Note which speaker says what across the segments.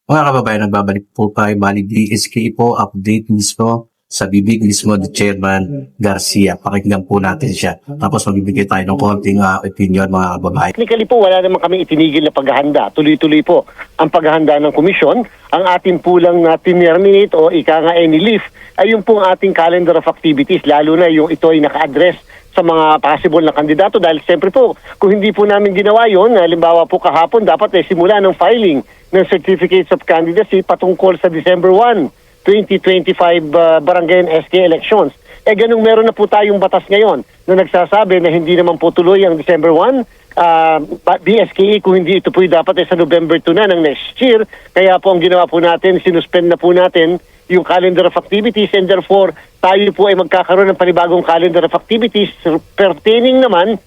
Speaker 1: Mga kababayan, nagbabalik po tayo. Bali, DSK po, update mismo sa bibig mismo ni Chairman Garcia. Pakinggan po natin siya. Tapos magbibigay tayo ng konting opinion, mga kababayan.
Speaker 2: Technically po, wala naman kami itinigil na paghahanda. Tuloy-tuloy po ang paghahanda ng komisyon. Ang ating po lang terminate o ika nga any leave ay yung pong ating calendar of activities, lalo na yung ito ay naka-address sa mga possible na kandidato. Dahil siyempre po, kung hindi po namin ginawa yun, halimbawa po kahapon, dapat simula ng filing ng Certificates of Candidacy patungkol sa December 1, 2025 Barangay and SK elections. Ganung meron na po tayong batas ngayon na nagsasabi na hindi naman po tuloy ang December 1, BSKE kung hindi ito po dapat sa November 2 na ng next year. Kaya po ang ginawa po natin, sinuspend na po natin yung calendar of activities and therefore tayo po ay magkakaroon ng panibagong calendar of activities pertaining naman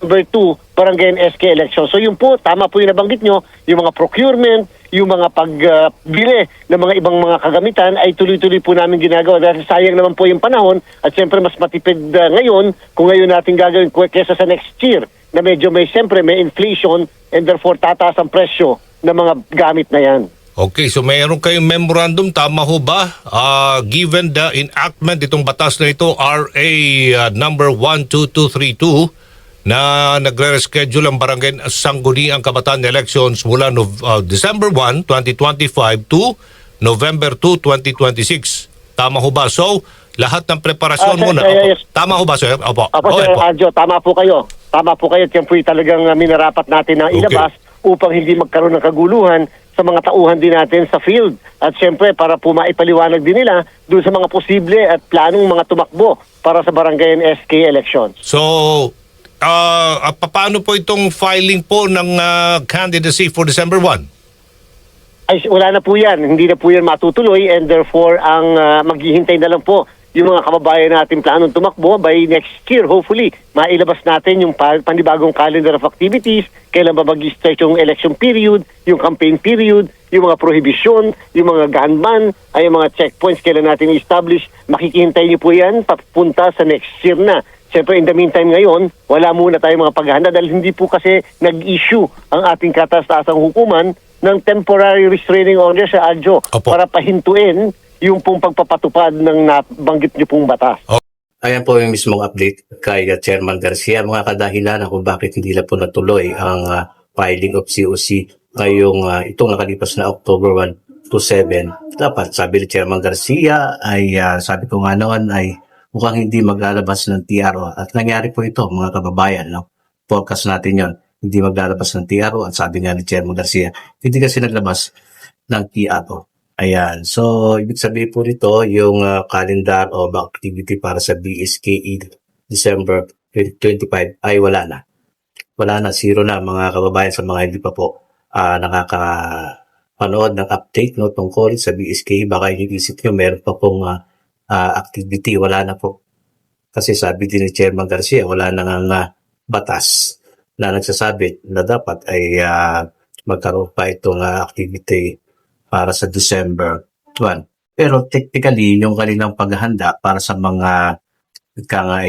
Speaker 2: November 2, Barangay and SK election. So yun po, tama po yung nabanggit nyo, yung mga procurement, yung mga pagbili ng mga ibang mga kagamitan ay tuloy-tuloy po namin ginagawa dahil sayang naman po yung panahon at siyempre mas matipid ngayon kung ngayon natin gagawin kesa sa next year na medyo siyempre may inflation and therefore tataas ang presyo ng mga gamit na yan.
Speaker 3: Okay, so mayroon kayong memorandum, tama ho ba? Given the enactment itong batas na ito, RA number 12232, na nagre-reschedule ang barangay Sangguniang Kabataan elections mula December 1, 2025 to November 2, 2026. Tama ho ba? So, lahat ng preparasyon muna.
Speaker 2: Yes.
Speaker 3: Tama ho ba, sir? Opo.
Speaker 2: Sir Adjo, tama po kayo. Tama po kayo. Yan po talagang minarapat natin na ilabas upang hindi magkaroon ng kaguluhan sa mga tauhan din natin sa field. At siyempre, para po maipaliwanag din nila doon sa mga posible at planong mga tumakbo para sa barangay and SK elections.
Speaker 3: So, paano po itong filing po ng candidacy for December 1?
Speaker 2: Ay, wala na po yan. Hindi na po yan matutuloy and therefore ang maghihintay na lang po yung mga kababayan natin planong tumakbo by next year. Hopefully, mailabas natin yung panibagong calendar of activities, kailan ba mag-start yung election period, yung campaign period, yung mga prohibition, yung mga gun ban, ay yung mga checkpoints, kailan natin i-establish. Makikihintay niyo po yan papunta sa next year na. Siyempre, in the meantime ngayon, wala muna tayong mga paghahanda dahil hindi po kasi nag-issue ang ating kataas-taasang hukuman ng temporary restraining order sa Adjo para pahintuin yung pong pagpapatupad ng nabanggit niyo pong batas.
Speaker 1: Ayan po yung mismong update kay Chairman Garcia. Mga kadahilan kung bakit hindi na po natuloy ang filing of COC ngayong itong nakalipas na October 1 to 7. Dapat, sabi ni Chairman Garcia, ay sabi ko nga noon ay mukhang hindi maglalabas ng TRO. At nangyari po ito, mga kababayan. No? Forecast natin yon, hindi maglalabas ng TRO. At sabi nga ni Chairman Garcia, hindi kasi naglabas ng TRO. Ayan. So, ibig sabihin po nito, yung calendar of activity para sa BSKE December 2025 ay wala na. Wala na, zero na mga kababayan sa mga hindi pa po nakakapanood ng update no, tungkol sa BSKE. Baka inisip nyo, meron pa pong activity, wala na po. Kasi sabi din ni Chairman Garcia, wala na nga batas na nagsasabi na dapat ay magkaroon pa itong activity para sa December 1. Pero technically, yung kanilang paghahanda para sa mga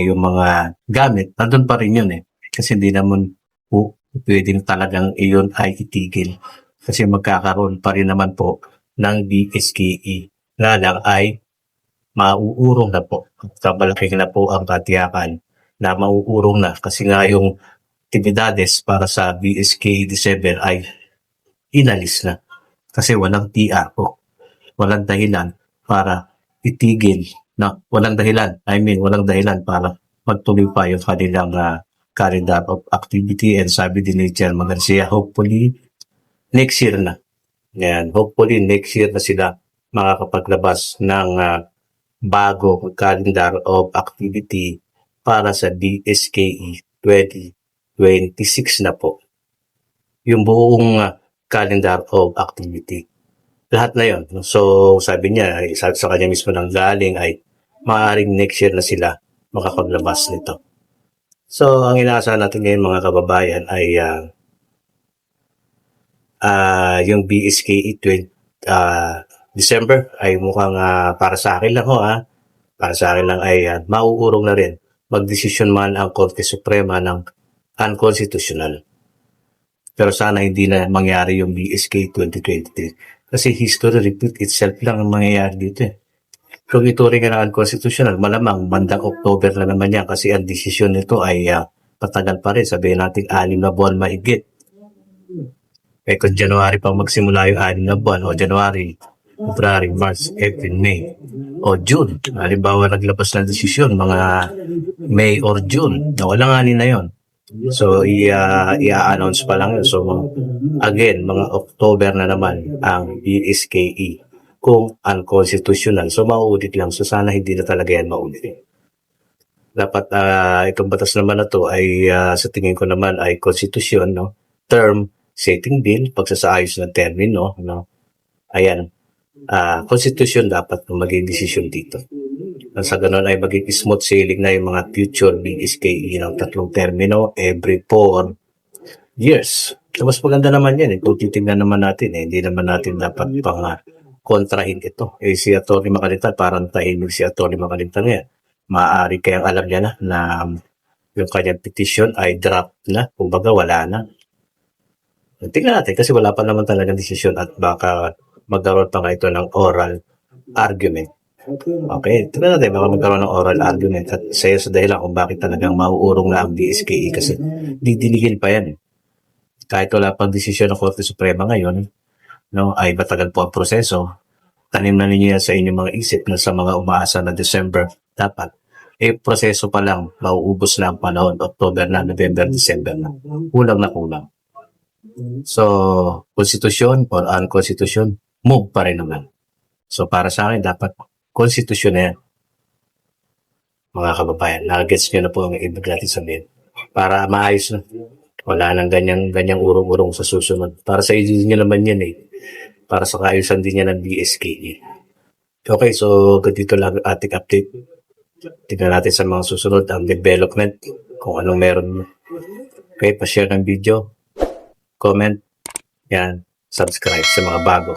Speaker 1: yung mga gamit, nandun pa rin yun eh. Kasi hindi naman po pwedeng talagang iyon ay itigil. Kasi magkakaroon pa rin naman po ng BSKE na lang ay mauurong na po. Kabalaking na po ang katiyakan na mauurong na kasi nga yung aktibidades para sa BSK December ay inalis na. Kasi walang TRO. Walang dahilan para itigil na walang dahilan para magtuloy pa yung kanilang calendar of activity and sabi din ni Chairman Garcia, hopefully next year na. Yan, hopefully next year na sila makakapaglabas ng bago calendar of activity para sa BSKE 2026 na po. Yung buong calendar of activity. Lahat na yon. So, sabi niya, sabi sa kanya mismo ng galing ay maaaring next year na sila makapaglabas nito. So, ang inaasahan natin ngayon mga kababayan ay yung BSKE December ay mukhang para sa akin lang para sa akin lang ay mauurong na rin magdesisyon man ang Korte Suprema ng unconstitutional. Pero sana hindi na mangyari yung BSK 2023. Kasi history repeat itself lang ang mangyayari dito eh. Kung ituring nga na unconstitutional, malamang bandang October na naman yan kasi ang desisyon nito ay patagal pa rin. Sabihin natin 6 na buwan mahigit. Eh kung January pa magsimula yung 6 na buwan o January, February, March, April, May o June. Halimbawa naglabas ng desisyon mga May or June. Walang ani na yon. So, i-announce pa lang yun. So, again, mga October na naman ang BSKE kung unconstitutional. So, mauulit lang. So, sana hindi na talaga yan maulit. Dapat itong batas naman na to ay sa tingin ko naman ay konstitusyon, no? Term setting bill, pagsasaayos ng termino, no? Ayan. Konstitusyon dapat maging desisyon dito. Sa ganun ay maging smooth sailing na yung mga future BSKE ng 3 termino every 4 years. So, mas maganda naman yan. Kung titignan naman natin, hindi naman natin dapat pang kontrahin ito. Si Atty. Macalitan, parang tahimik si Atty. Macalitan ngayon. Maaari kayang alam niya na yung kanyang petition ay draft na. Kumbaga, wala na. Tingnan natin kasi wala pa naman talagang desisyon at baka magkaroon pa nga ito ng oral argument. Okay, tingnan natin baka magkaroon ng oral argument at sa dahilan kung bakit talagang mauurong na ang BSKE kasi didinigin pa yan. Kahit wala pang desisyon ng Korte Suprema ngayon, no, ay matagal po ang proseso. Tanim na ninyo yan sa inyong mga isip na sa mga umaasa na December dapat. Proseso pa lang, mauubos na ang panahon, October na, November, December na. Kulang na kulang. So, konstitusyon or unconstitution, move pa rin naman. So, para sa akin, dapat konstitusyon na yan. Mga kababayan, nagets nyo na po ang ibig natin sabihin. Para maayos na. Wala nang ganyang urong-urong sa susunod. Para sa inyo nyo naman yan eh. Para sa kaayusan din yan ng BSKE. Okay, so ganito lang ang ating update. Tignan natin sa mga susunod ang development, kung anong meron. Okay, pa-share ng video, comment, yan, subscribe sa mga bago.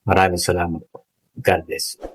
Speaker 1: Maraming salamat. God bless.